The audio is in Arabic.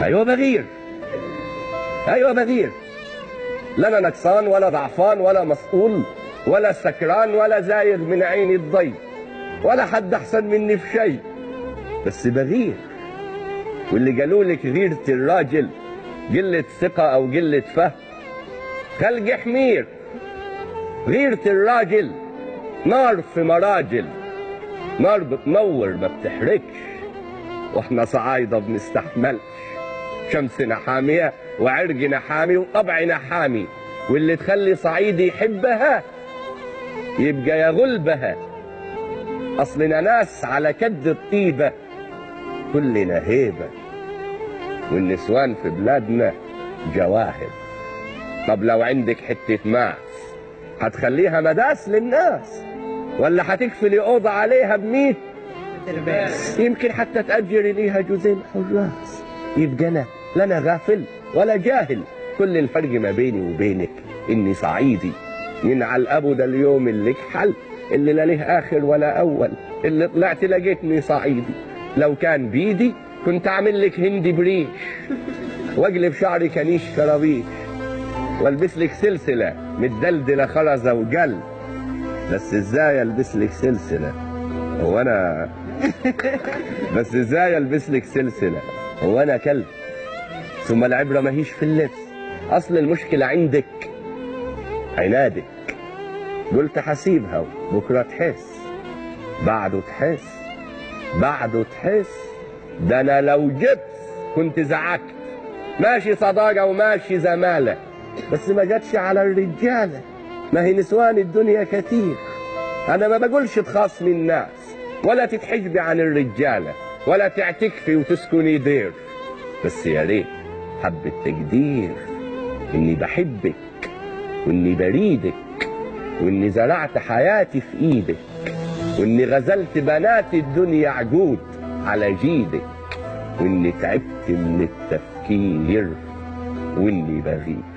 ايوه بغير، ايوه بغير. لا انا نقصان ولا ضعفان ولا مسؤول ولا سكران ولا زايغ من عيني الضي، ولا حد احسن مني في شيء، بس بغير. واللي قالوا لك غيرة الراجل قلة ثقة او قلة فهم، خلق حمير. غيرة الراجل نار في مراجل، نار بتنور ما بتحرقش، واحنا صعايدة بنستحملش. شمسنا حامية وعرقنا حامي وطبعنا حامي، واللي تخلي صعيدي يحبها يبقى يغلبها. اصلنا ناس على كد الطيبة، كلنا هيبة، والنسوان في بلادنا جواهر. طب لو عندك حتة ماس هتخليها مداس للناس، ولا هتكفلي أوضة عليها ب100 ترباس؟ يمكن حتى تأجري ليها جوزين حراس. يبقى لا أنا غافل ولا جاهل، كل الفرق ما بيني وبينك إني صعيدي. ينعل أبو ده اليوم اللي كحل، اللي لا له آخر ولا أول، اللي طلعت لقيتني صعيدي. لو كان بيدي كنت أعمل لك هندي بريش، واقلب شعري كنيش كرابيش، والبس لك سلسلة متدلدلة خرزة وجل. بس ازاي البس لك سلسلة؟ هو انا بس ازاي البس لك سلسلة؟ هو انا كلب؟ ثم العبرة ماهيش في اللبس، اصل المشكلة عندك عنادك. قلت حسيبها بكرة تحس، بعده تحس، بعده تحس. ده انا لو جبت كنت زعكت. ماشي صداقة وماشي زمالة، بس ما جاتش على الرجالة. ما هي نسوان الدنيا كتير. انا ما بقولش تخاصمي الناس ولا تتحجبي عن الرجالة ولا تعتكفي وتسكني دير، بس يا ريت حبة تقدير اني بحبك واني بريدك واني زرعت حياتي في ايدك واني غزلت بنات الدنيا عقود على جيدك واني تعبت من التفكير واني بغيب.